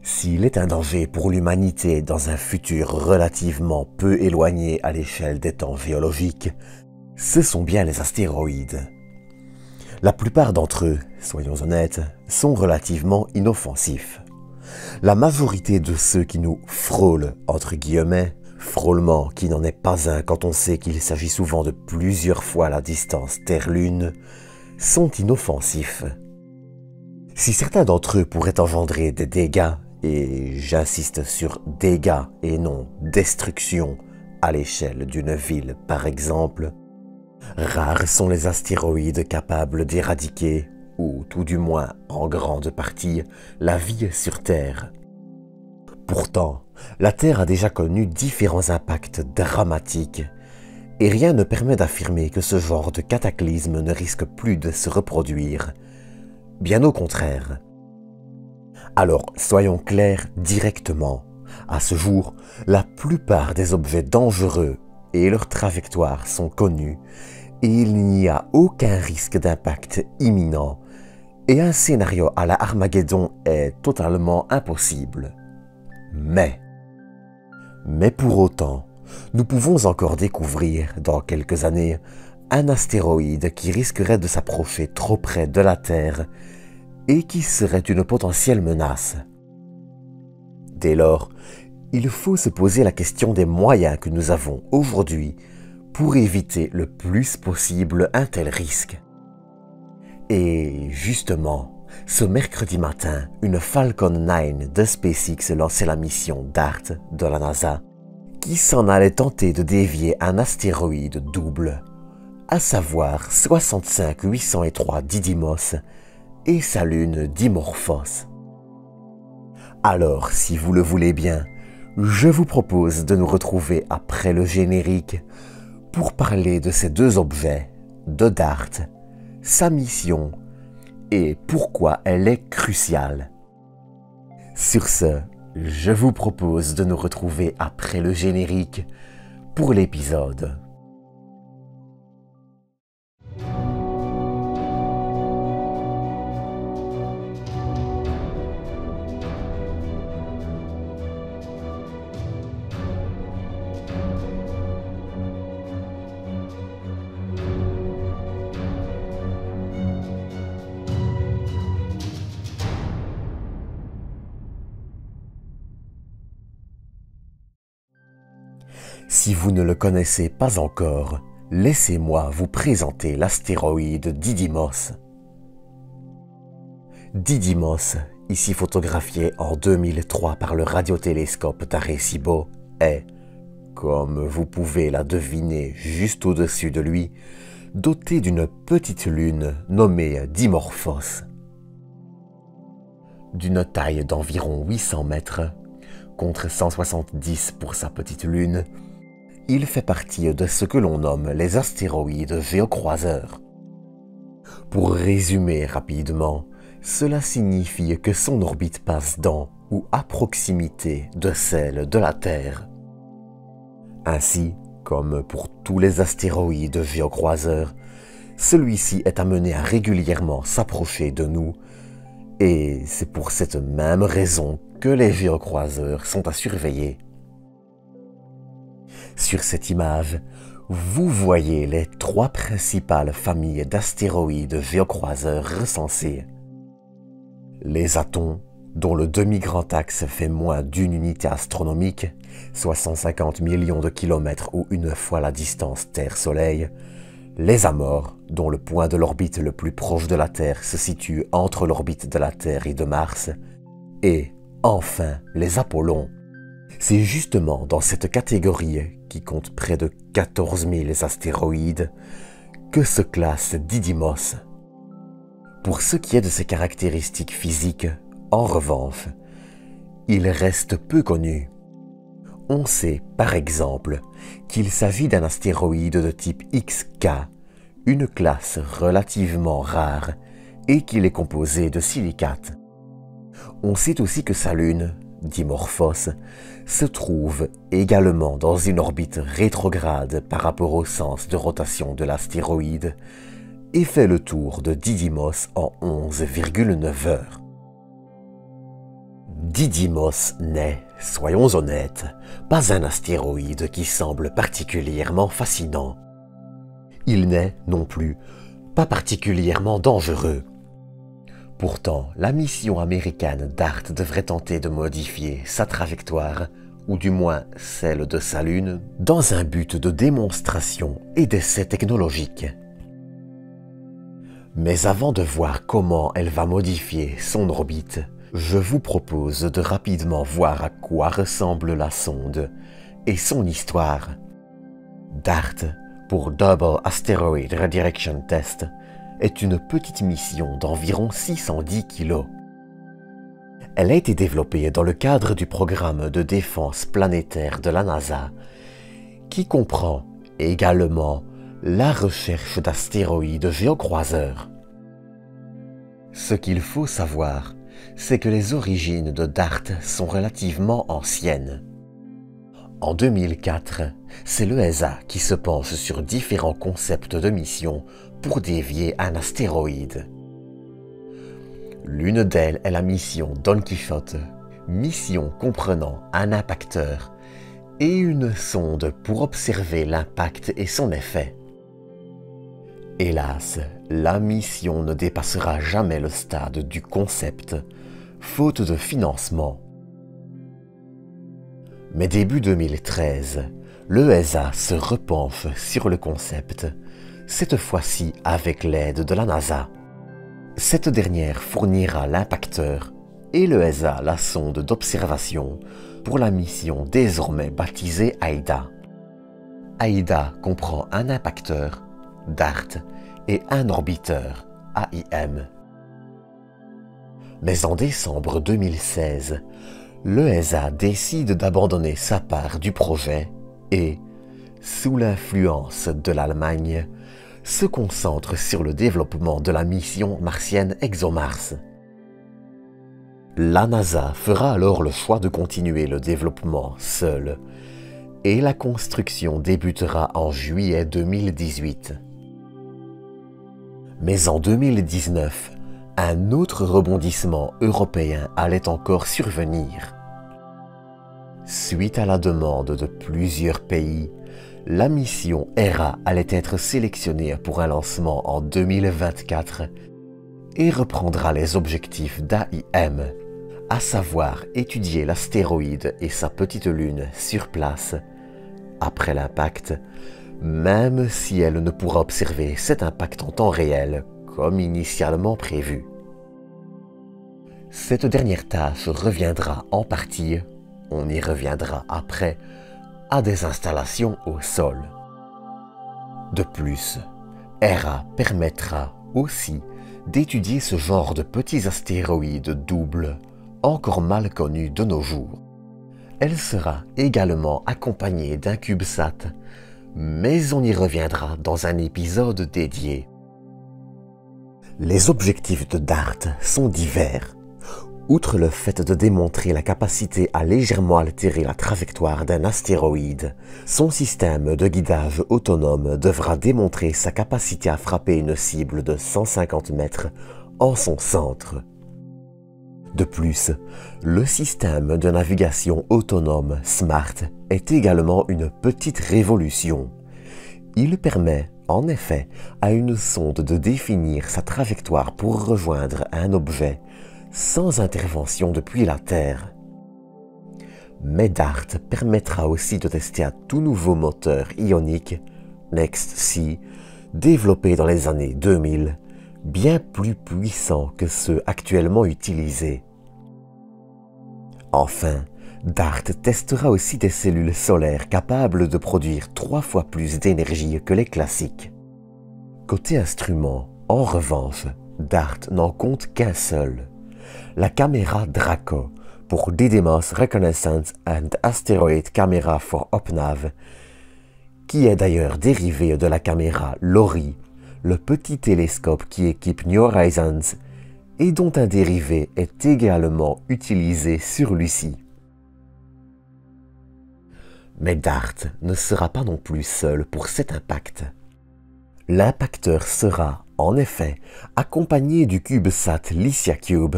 S'il est un danger pour l'humanité dans un futur relativement peu éloigné à l'échelle des temps géologiques, ce sont bien les astéroïdes. La plupart d'entre eux, soyons honnêtes, sont relativement inoffensifs. La majorité de ceux qui nous frôlent, entre guillemets, frôlement qui n'en est pas un quand on sait qu'il s'agit souvent de plusieurs fois la distance Terre-Lune, sont inoffensifs. Si certains d'entre eux pourraient engendrer des dégâts, et j'insiste sur dégâts et non destruction, à l'échelle d'une ville par exemple, rares sont les astéroïdes capables d'éradiquer, ou tout du moins en grande partie, la vie sur Terre. Pourtant, la Terre a déjà connu différents impacts dramatiques, et rien ne permet d'affirmer que ce genre de cataclysme ne risque plus de se reproduire. Bien au contraire. Alors, soyons clairs directement. À ce jour, la plupart des objets dangereux et leurs trajectoires sont connus et il n'y a aucun risque d'impact imminent et un scénario à la Armageddon est totalement impossible. Mais pour autant, nous pouvons encore découvrir, dans quelques années, un astéroïde qui risquerait de s'approcher trop près de la Terre et qui serait une potentielle menace. Dès lors, il faut se poser la question des moyens que nous avons aujourd'hui pour éviter le plus possible un tel risque. Et justement, ce mercredi matin, une Falcon 9 de SpaceX lançait la mission DART de la NASA, qui s'en allait tenter de dévier un astéroïde double, à savoir 65803 Didymos et sa lune Dimorphos. Alors, si vous le voulez bien, je vous propose de nous retrouver après le générique pour parler de ces deux objets, de DART, sa mission et pourquoi elle est cruciale. Sur ce, je vous propose de nous retrouver après le générique pour l'épisode. Si vous ne le connaissez pas encore, laissez-moi vous présenter l'astéroïde Didymos. Didymos, ici photographié en 2003 par le radiotélescope d'Arecibo, est, comme vous pouvez la deviner juste au-dessus de lui, doté d'une petite lune nommée Dimorphos. D'une taille d'environ 800 mètres, contre 170 pour sa petite lune, il fait partie de ce que l'on nomme les astéroïdes géocroiseurs. Pour résumer rapidement, cela signifie que son orbite passe dans ou à proximité de celle de la Terre. Ainsi, comme pour tous les astéroïdes géocroiseurs, celui-ci est amené à régulièrement s'approcher de nous, et c'est pour cette même raison que les géocroiseurs sont à surveiller. Sur cette image, vous voyez les trois principales familles d'astéroïdes géocroiseurs recensées. Les Atons, dont le demi-grand axe fait moins d'une unité astronomique, soit 150 millions de kilomètres ou une fois la distance Terre-Soleil. Les Amors, dont le point de l'orbite le plus proche de la Terre se situe entre l'orbite de la Terre et de Mars. Et, enfin, les Apollons. C'est justement dans cette catégorie, qui compte près de 14 000 astéroïdes, que se classe Didymos. Pour ce qui est de ses caractéristiques physiques, en revanche, il reste peu connu. On sait, par exemple, qu'il s'agit d'un astéroïde de type XK, une classe relativement rare, et qu'il est composé de silicates. On sait aussi que sa lune, Dimorphos, se trouve également dans une orbite rétrograde par rapport au sens de rotation de l'astéroïde et fait le tour de Didymos en 11,9 heures. Didymos n'est, soyons honnêtes, pas un astéroïde qui semble particulièrement fascinant. Il n'est, non plus, pas particulièrement dangereux. Pourtant, la mission américaine DART devrait tenter de modifier sa trajectoire, ou du moins celle de sa Lune, dans un but de démonstration et d'essai technologique. Mais avant de voir comment elle va modifier son orbite, je vous propose de rapidement voir à quoi ressemble la sonde et son histoire. DART, pour Double Asteroid Redirection Test, est une petite mission d'environ 610 kg. Elle a été développée dans le cadre du programme de défense planétaire de la NASA, qui comprend également la recherche d'astéroïdes géocroiseurs. Ce qu'il faut savoir, c'est que les origines de DART sont relativement anciennes. En 2004, c'est l'ESA qui se penche sur différents concepts de mission pour dévier un astéroïde. L'une d'elles est la mission Don Quichotte, mission comprenant un impacteur et une sonde pour observer l'impact et son effet. Hélas, la mission ne dépassera jamais le stade du concept, faute de financement. Mais début 2013, l'ESA se repenche sur le concept, cette fois-ci avec l'aide de la NASA. Cette dernière fournira l'impacteur et l'ESA la sonde d'observation pour la mission désormais baptisée AIDA. AIDA comprend un impacteur, DART, et un orbiteur, AIM. Mais en décembre 2016, l'ESA décide d'abandonner sa part du projet et, sous l'influence de l'Allemagne, se concentre sur le développement de la mission martienne ExoMars. La NASA fera alors le choix de continuer le développement seule et la construction débutera en juillet 2018. Mais en 2019, un autre rebondissement européen allait encore survenir. Suite à la demande de plusieurs pays, la mission Hera allait être sélectionnée pour un lancement en 2024 et reprendra les objectifs d'AIM, à savoir étudier l'astéroïde et sa petite lune sur place, après l'impact, même si elle ne pourra observer cet impact en temps réel comme initialement prévu. Cette dernière tâche reviendra en partie, on y reviendra après, à des installations au sol. De plus, Hera permettra aussi d'étudier ce genre de petits astéroïdes doubles, encore mal connus de nos jours. Elle sera également accompagnée d'un CubeSat, mais on y reviendra dans un épisode dédié. Les objectifs de DART sont divers. Outre le fait de démontrer la capacité à légèrement altérer la trajectoire d'un astéroïde, son système de guidage autonome devra démontrer sa capacité à frapper une cible de 150 mètres en son centre. De plus, le système de navigation autonome SMART est également une petite révolution. Il permet, en effet, à une sonde de définir sa trajectoire pour rejoindre un objet sans intervention depuis la Terre. Mais DART permettra aussi de tester un tout nouveau moteur ionique, NextSea, développé dans les années 2000, bien plus puissant que ceux actuellement utilisés. Enfin, DART testera aussi des cellules solaires capables de produire 3 fois plus d'énergie que les classiques. Côté instrument, en revanche, DART n'en compte qu'un seul. La caméra Draco, pour Didymos Reconnaissance and Asteroid Camera for OpNav, qui est d'ailleurs dérivée de la caméra LORRI, le petit télescope qui équipe New Horizons, et dont un dérivé est également utilisé sur Lucie. Mais DART ne sera pas non plus seul pour cet impact. L'impacteur sera, en effet, accompagné du CubeSat LiCiaCube,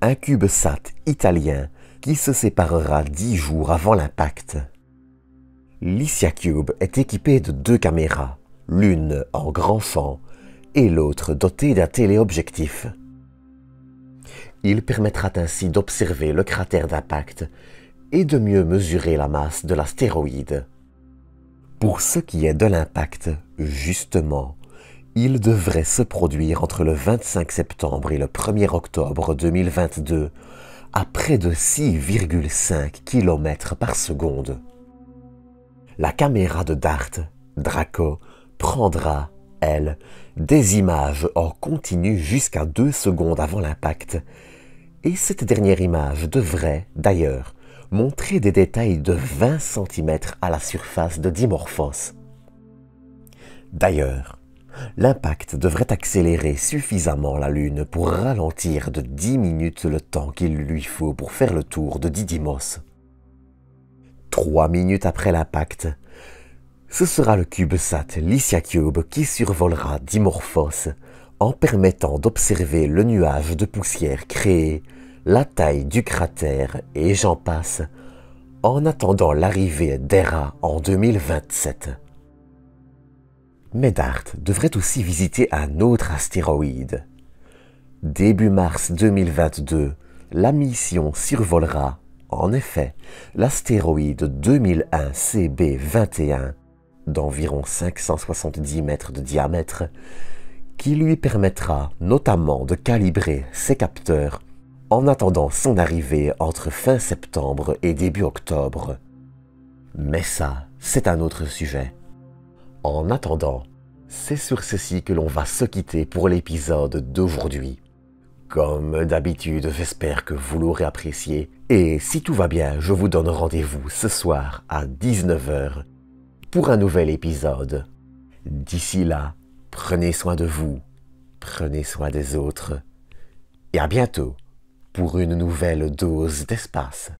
un CubeSat italien qui se séparera 10 jours avant l'impact. Lysiacube est équipé de 2 caméras, l'une en grand champ et l'autre dotée d'un téléobjectif. Il permettra ainsi d'observer le cratère d'impact et de mieux mesurer la masse de l'astéroïde. Pour ce qui est de l'impact, justement, il devrait se produire entre le 25 septembre et le 1er octobre 2022 à près de 6,5 km par seconde. La caméra de DART, Draco, prendra, elle, des images en continu jusqu'à 2 secondes avant l'impact, et cette dernière image devrait, d'ailleurs, montrer des détails de 20 cm à la surface de Dimorphos. D'ailleurs, l'impact devrait accélérer suffisamment la Lune pour ralentir de 10 minutes le temps qu'il lui faut pour faire le tour de Didymos. 3 minutes après l'impact, ce sera le CubeSat Lysiacube qui survolera Dimorphos en permettant d'observer le nuage de poussière créé, la taille du cratère et j'en passe, en attendant l'arrivée d'Hera en 2027. Mais DART devrait aussi visiter un autre astéroïde. Début mars 2022, la mission survolera, en effet, l'astéroïde 2001 CB21, d'environ 570 mètres de diamètre, qui lui permettra notamment de calibrer ses capteurs en attendant son arrivée entre fin septembre et début octobre. Mais ça, c'est un autre sujet. En attendant, c'est sur ceci que l'on va se quitter pour l'épisode d'aujourd'hui. Comme d'habitude, j'espère que vous l'aurez apprécié, et si tout va bien, je vous donne rendez-vous ce soir à 19 h pour un nouvel épisode. D'ici là, prenez soin de vous, prenez soin des autres, et à bientôt pour une nouvelle dose d'espace.